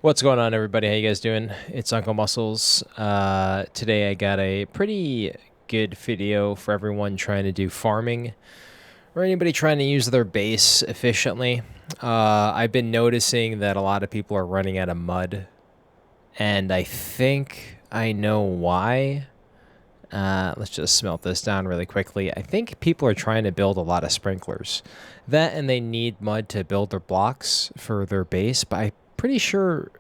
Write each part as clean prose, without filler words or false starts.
What's going on, everybody? How you guys doing? It's Uncle Muscles. Today I got a pretty good video for everyone trying to do farming or anybody trying to use their base efficiently. I've been noticing that a lot of people are running out of mud, and I think I know why. Let's just smelt this down really quickly. I think people are trying to build a lot of sprinklers. That and they need mud to build their blocks for their base, but I'm pretty sure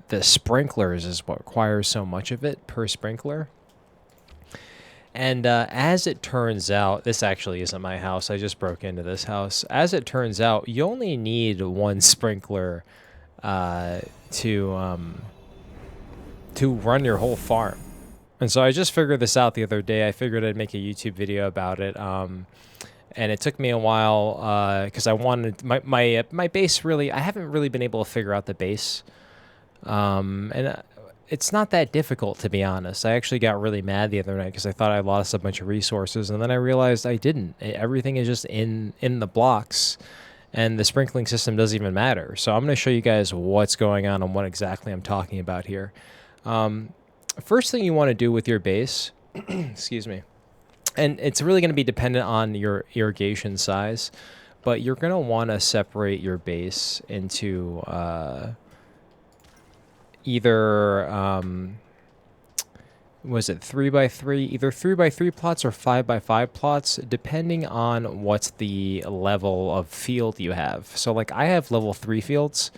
the sprinklers is what requires so much of it per sprinkler. And as it turns out, this actually isn't my house. I just broke into this house. As it turns out, you only need one sprinkler to run your whole farm. And so I just figured this out the other day. I figured I'd make a YouTube video about it. And it took me a while because I wanted my base really. I haven't really been able to figure out the base. It's not that difficult, to be honest. I actually got really mad the other night because I thought I lost a bunch of resources, and then I realized I didn't. Everything is just in the blocks, and the sprinkling system doesn't even matter. So I'm going to show you guys what's going on and what exactly I'm talking about here. First thing you want to do with your base, excuse me, and it's really going to be dependent on your irrigation size, but you're going to want to separate your base into either was it 3x3, either 3x3 plots or 5x5 plots, depending on what's the level of field you have. So like I have level 3 fields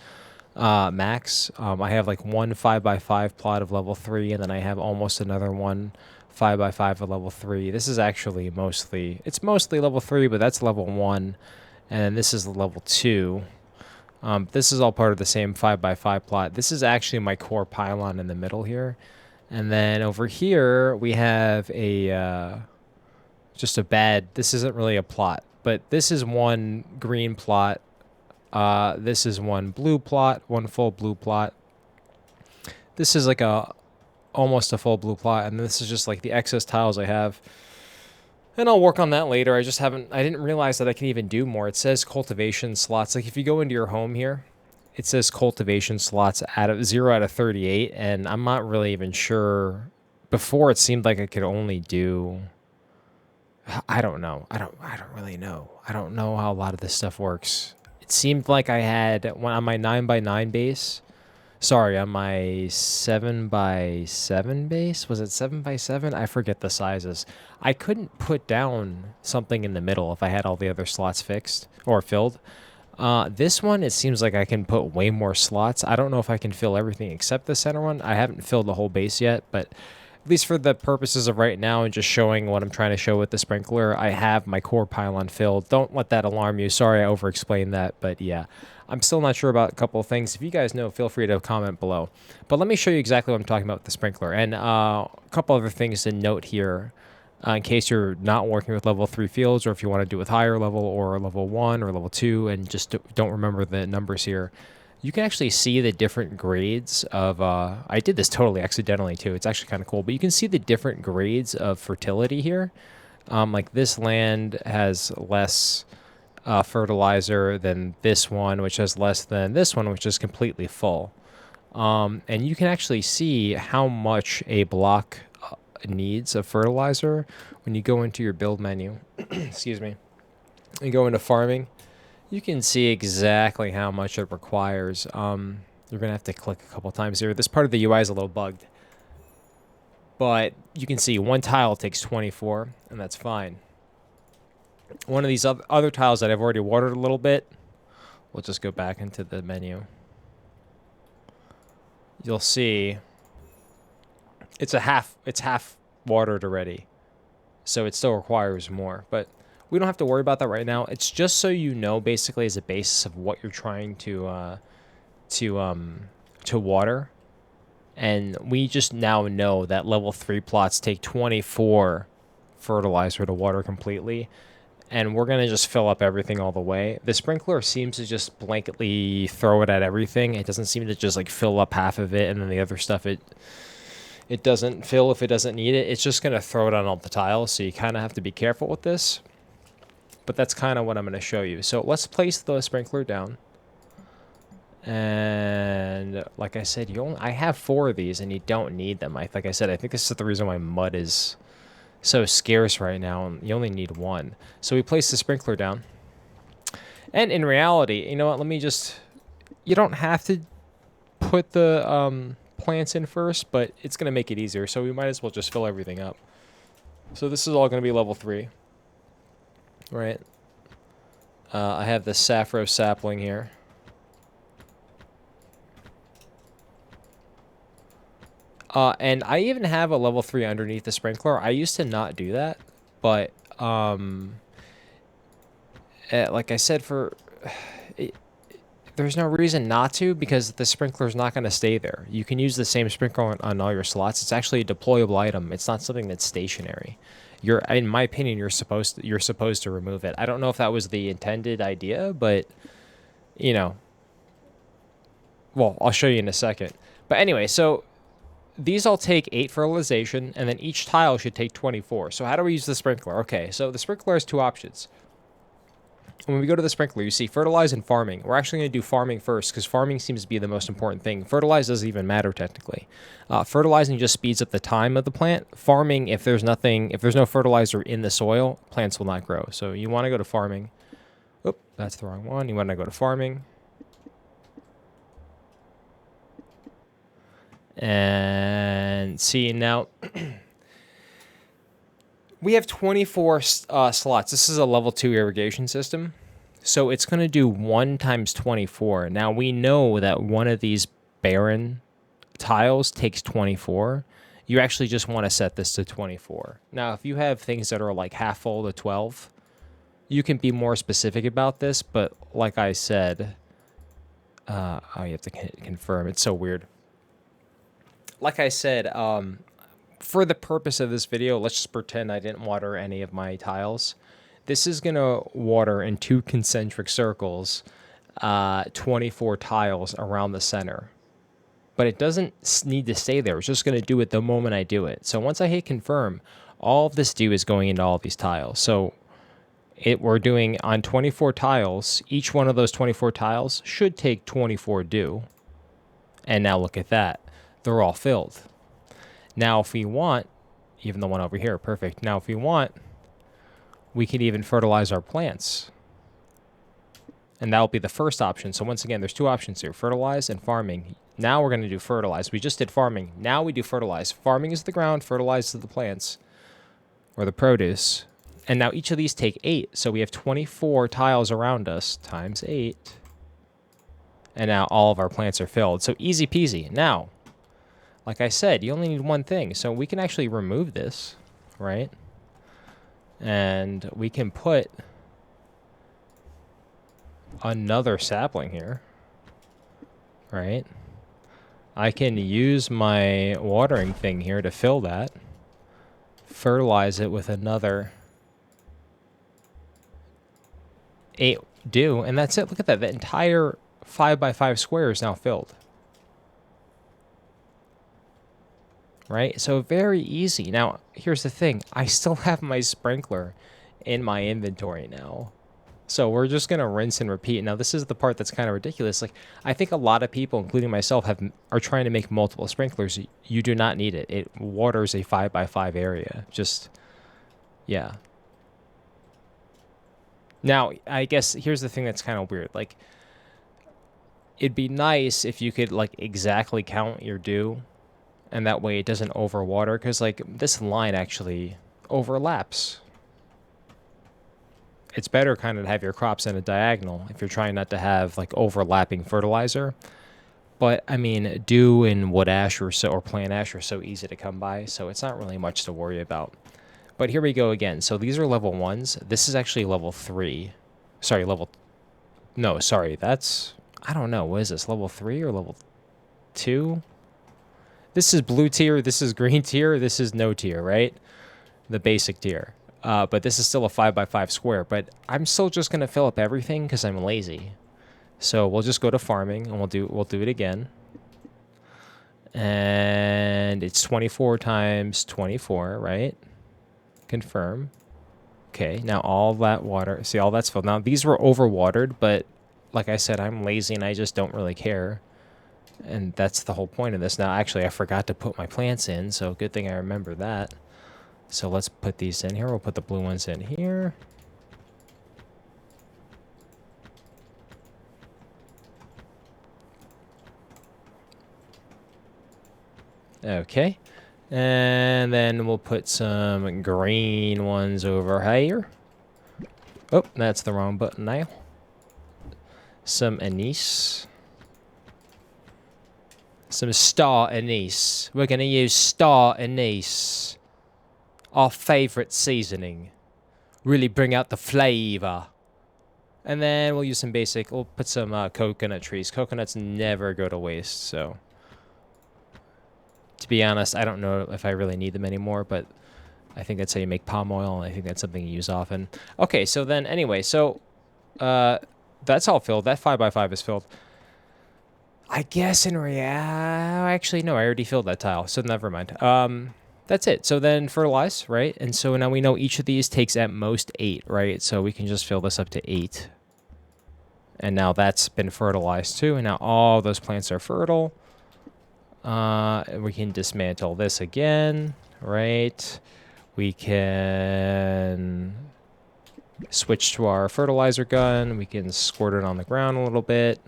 max. I have like one 5x5 plot of level 3, and then I have almost another one 5x5 of level 3. This is actually mostly level 3, but that's level 1, and this is level 2. This is all part of the same 5x5 plot. This is actually my core pylon in the middle here. And then over here, we have a, this isn't really a plot, but this is one green plot. This is one blue plot, one full blue plot. This is like almost a full blue plot. And this is just like the excess tiles I have. And I'll work on that later. I didn't realize that I can even do more. It says cultivation slots. Like if you go into your home here, it says cultivation slots out of 0 out of 38. And I'm not really even sure. Before it seemed like I could only do, I don't know. I don't really know. I don't know how a lot of this stuff works. It seemed like I had, on my 9x9 base, on my 7x7 base, was it 7x7? I forget the sizes. I couldn't put down something in the middle if I had all the other slots fixed or filled. This one, it seems like I can put way more slots. I don't know if I can fill everything except the center one. I haven't filled the whole base yet, but at least for the purposes of right now and just showing what I'm trying to show with the sprinkler, I have my core pylon filled. Don't let that alarm you. Sorry I over-explained that, but yeah. I'm still not sure about a couple of things. If you guys know, feel free to comment below. But let me show you exactly what I'm talking about with the sprinkler. And a couple other things to note here in case you're not working with level 3 fields, or if you want to do with higher level or level 1 or level 2 and just don't remember the numbers here. You can actually see the different grades of, I did this totally accidentally too. It's actually kind of cool, but you can see the different grades of fertility here. Like this land has less fertilizer than this one, which has less than this one, which is completely full. And you can actually see how much a block needs of fertilizer when you go into your build menu. Excuse me. And go into farming. You can see exactly how much it requires. You're going to have to click a couple times here. This part of the UI is a little bugged. But you can see one tile takes 24, and that's fine. One of these other tiles that I've already watered a little bit, we'll just go back into the menu. You'll see it's half watered already. So it still requires more, but we don't have to worry about that right now. It's just so you know, basically, as a basis of what you're trying to water. And we just now know that level 3 plots take 24 fertilizer to water completely. And we're going to just fill up everything all the way. The sprinkler seems to just blanketly throw it at everything. It doesn't seem to just like fill up half of it, and then the other stuff it doesn't fill if it doesn't need it. It's just going to throw it on all the tiles, so you kind of have to be careful with this. But that's kind of what I'm going to show you. So let's place the sprinkler down. And like I said, I have 4 of these, and you don't need them. Like I said, I think this is the reason why mud is so scarce right now, and you only need 1. So we place the sprinkler down. And in reality, you know what? You don't have to put the plants in first, but it's going to make it easier. So we might as well just fill everything up. So this is all going to be level 3, right? I have the saffron sapling here. And I even have a level 3 underneath the sprinkler. I used to not do that, but like I said, there's no reason not to, because the sprinkler's not going to stay there. You can use the same sprinkler on all your slots. It's actually a deployable item. It's not something that's stationary. In my opinion, you're supposed to remove it. I don't know if that was the intended idea, but you know, well, I'll show you in a second. But anyway, so these all take 8 fertilization, and then each tile should take 24. So how do we use the sprinkler? Okay, so the sprinkler has 2 options. When we go to the sprinkler, you see fertilize and farming. We're actually going to do farming first, because farming seems to be the most important thing. Fertilize doesn't even matter technically. Fertilizing just speeds up the time of the plant. Farming, if there's no fertilizer in the soil, plants will not grow. So you want to go to farming. Oop, that's the wrong one. You want to go to farming. And see, now we have 24 slots. This is a level 2 irrigation system. So it's going to do 1 times 24. Now we know that one of these barren tiles takes 24. You actually just want to set this to 24. Now, if you have things that are like half full to 12, you can be more specific about this. But like I said, you have to confirm. It's so weird. Like I said, for the purpose of this video, let's just pretend I didn't water any of my tiles. This is going to water in 2 concentric circles, 24 tiles around the center. But it doesn't need to stay there. It's just going to do it the moment I do it. So once I hit confirm, all of this dew is going into all of these tiles. So we're doing on 24 tiles. Each one of those 24 tiles should take 24 dew. And now look at that. They're all filled. Now, if we want, even the one over here, perfect. Now, if we want, we can even fertilize our plants. And that'll be the first option. So once again, there's 2 options here, fertilize and farming. Now we're going to do fertilize. We just did farming. Now we do fertilize. Farming is the ground, fertilize is the plants or the produce. And now each of these take 8. So we have 24 tiles around us times 8. And now all of our plants are filled. So easy peasy. Now, like I said, you only need one thing. So we can actually remove this, right? And we can put another sapling here, right? I can use my watering thing here to fill that. Fertilize it with another 8 dew, and that's it. Look at that. The entire 5x5 square is now filled. Right? So very easy. Now, here's the thing. I still have my sprinkler in my inventory now. So we're just going to rinse and repeat. Now, this is the part that's kind of ridiculous. Like, I think a lot of people, including myself, are trying to make multiple sprinklers. You do not need it. It waters a 5x5 area. Just, yeah. Now, I guess here's the thing that's kind of weird. Like, it'd be nice if you could, like, exactly count your dew. And that way it doesn't overwater, because like this line actually overlaps. It's better kind of to have your crops in a diagonal if you're trying not to have like overlapping fertilizer. But I mean, dew and wood ash or plant ash are so easy to come by, so it's not really much to worry about. But here we go again. So these are level 1s. This is actually level 3. Sorry, that's, I don't know, what is this, level 3 or level 2? This is blue tier, this is green tier, this is no tier, right? The basic tier. But this is still a 5x5 square. But I'm still just going to fill up everything because I'm lazy. So we'll just go to farming, and we'll do it again. And it's 24 times 24, right? Confirm. Okay, now all that water, see, all that's filled. Now, these were overwatered, but like I said, I'm lazy and I just don't really care. And that's the whole point of this. Now, actually, I forgot to put my plants in, so good thing I remember that. So let's put these in here. We'll put the blue ones in here. Okay. And then we'll put some green ones over here. Oh, that's the wrong button now. Some anise. Some star anise. We're going to use star anise. Our favorite seasoning. Really bring out the flavor. And then we'll use some basic, we'll put some coconut trees. Coconuts never go to waste, so. To be honest, I don't know if I really need them anymore, but I think that's how you make palm oil, and I think that's something you use often. Okay, so then anyway, so that's all filled. That 5x5 is filled. I guess in reality, actually, no, I already filled that tile, so never mind. That's it. So then fertilize, right? And so now we know each of these takes at most 8, right? So we can just fill this up to 8. And now that's been fertilized too, and now all those plants are fertile. We can dismantle this again, right? We can switch to our fertilizer gun. We can squirt it on the ground a little bit.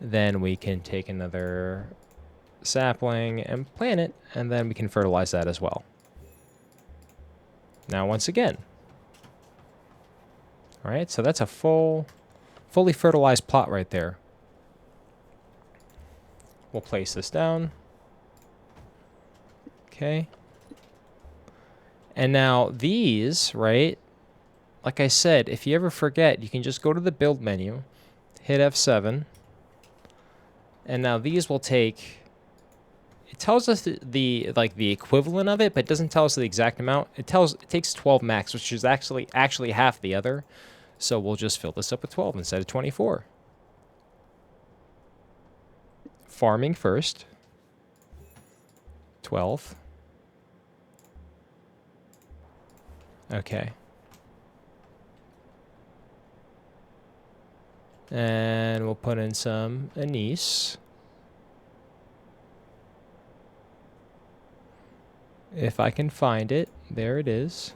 Then we can take another sapling and plant it, and then we can fertilize that as well. Now, once again. All right, so that's a fully fertilized plot right there. We'll place this down. Okay. And now these, right? Like I said, if you ever forget, you can just go to the build menu, hit F7. And now these will take, it tells us the equivalent of it, but it doesn't tell us the exact amount. It takes 12 max, which is actually half the other. So we'll just fill this up with 12 instead of 24. Farming first. 12. Okay. And we'll put in some anise. If I can find it. There it is.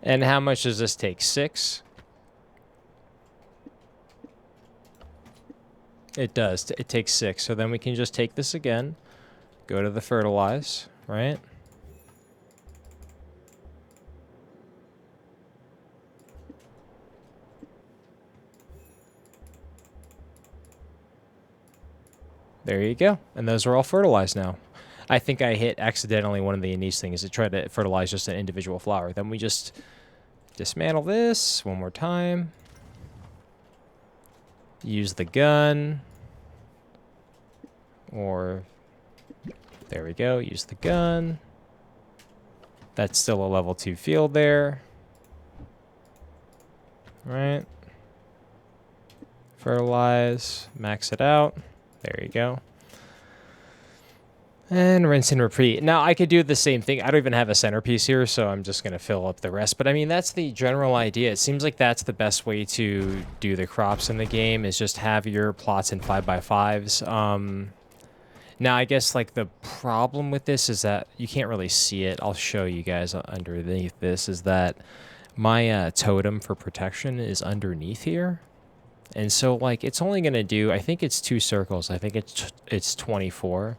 And how much does this take? 6? It does. It takes 6. So then we can just take this again, go to the fertilize, right? There you go. And those are all fertilized now. I think I hit accidentally one of the anise things. It tried to fertilize just an individual flower. Then we just dismantle this one more time. Use the gun. Or, there we go, use the gun. That's still a level 2 field there. Right. Fertilize, max it out. There you go. And rinse and repeat. Now, I could do the same thing. I don't even have a centerpiece here, so I'm just going to fill up the rest. But, I mean, that's the general idea. It seems like that's the best way to do the crops in the game, is just have your plots in 5x5s. Now, I guess, like, the problem with this is that you can't really see it. I'll show you guys underneath this, is that my totem for protection is underneath here. And so, like, it's only going to do, I think it's 2 circles. I think it's 24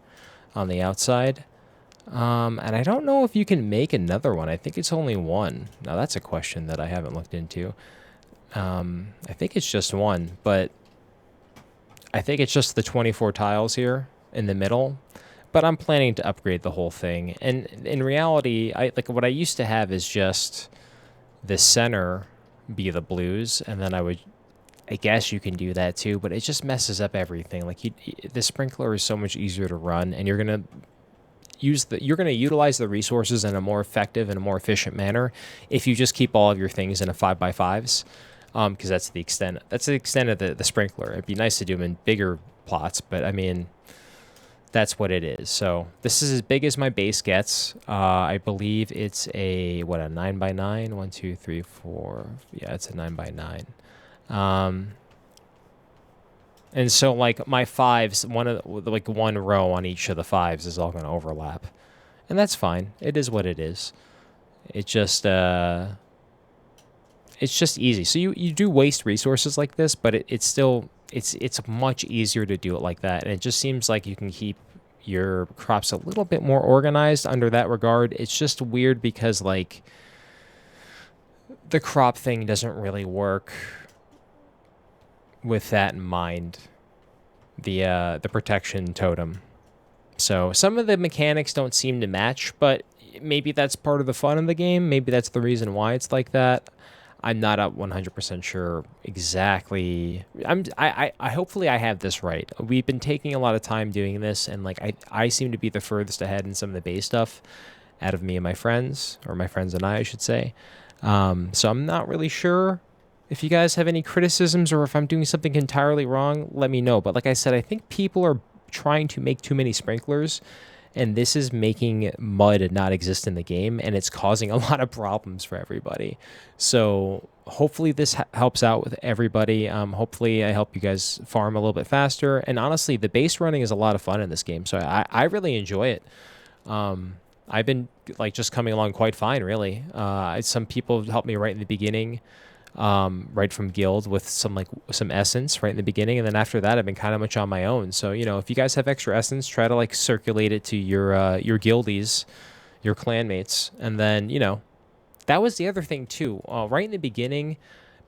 on the outside. And I don't know if you can make another one. I think it's only 1. Now, that's a question that I haven't looked into. I think it's just 1, but I think it's just the 24 tiles here in the middle. But I'm planning to upgrade the whole thing. And in reality, what I used to have is just the center be the blues, and then I guess you can do that too, but it just messes up everything. Like the sprinkler is so much easier to run, and you're gonna utilize the resources in a more effective and a more efficient manner if you just keep all of your things in a 5x5s, because that's the extent of the sprinkler. It'd be nice to do them in bigger plots, but I mean, that's what it is. So this is as big as my base gets. I believe it's a 9x9. 1, 2, 3, 4. Yeah, it's a 9x9. And so like my fives, one row on each of the fives is all going to overlap, and that's fine. It is what it is. It's just easy. So you do waste resources like this, but it's still it's much easier to do it like that, and it just seems like you can keep your crops a little bit more organized under that regard. It's just weird because like the crop thing doesn't really work with that in mind, the protection totem. So some of the mechanics don't seem to match, but maybe that's part of the fun of the game. Maybe that's the reason why it's like that. I'm not 100% sure exactly. I hopefully I have this right. We've been taking a lot of time doing this, and like I seem to be the furthest ahead in some of the base stuff out of me and my friends, or my friends and I should say. So I'm not really sure. If you guys have any criticisms or if I'm doing something entirely wrong, let me know. But like I said, I think people are trying to make too many sprinklers, and this is making mud not exist in the game, and it's causing a lot of problems for everybody. So hopefully this helps out with everybody. Hopefully I help you guys farm a little bit faster. And honestly, the base running is a lot of fun in this game, so I really enjoy it. I've been like just coming along quite fine, really. Some people helped me right in the beginning. Right from guild with some essence right in the beginning, and then after that I've been kind of much on my own. So if you guys have extra essence, try to like circulate it to your guildies, your clanmates. And then that was the other thing too. Right in the beginning,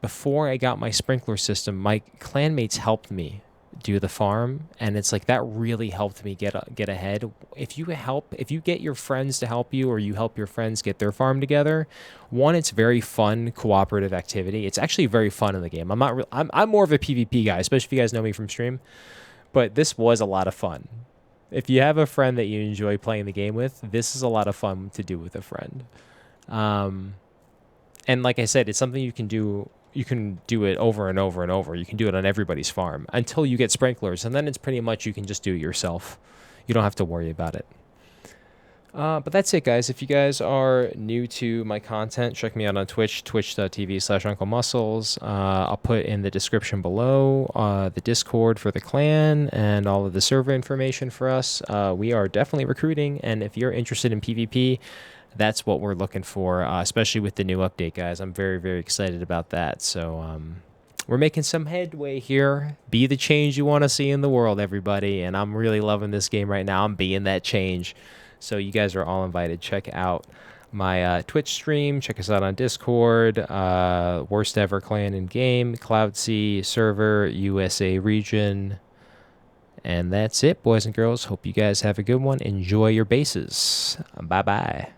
before I got my sprinkler system, my clanmates helped me do the farm, and it's like that really helped me get ahead. If you get your friends to help you, or you help your friends get their farm together, one, it's very fun cooperative activity. It's actually very fun in the game. I'm more of a PvP guy, especially if you guys know me from stream, but this was a lot of fun. If you have a friend that you enjoy playing the game with, this is a lot of fun to do with a friend. And like I said, it's something you can do. You can do it over and over and over. You can do it on everybody's farm until you get sprinklers, and then it's pretty much you can just do it yourself. You don't have to worry about it. But that's it, guys. If you guys are new to my content, check me out on Twitch, twitch.tv/unclemusclez. I'll put in the description below the Discord for the clan and all of the server information for us. We are definitely recruiting, and if you're interested in PvP, that's what we're looking for, especially with the new update, guys. I'm very, very excited about that. So we're making some headway here. Be the change you want to see in the world, everybody. And I'm really loving this game right now. I'm being that change. So you guys are all invited. Check out my Twitch stream. Check us out on Discord. Worst Ever Clan in Game. CloudSea server, USA region. And that's it, boys and girls. Hope you guys have a good one. Enjoy your bases. Bye-bye.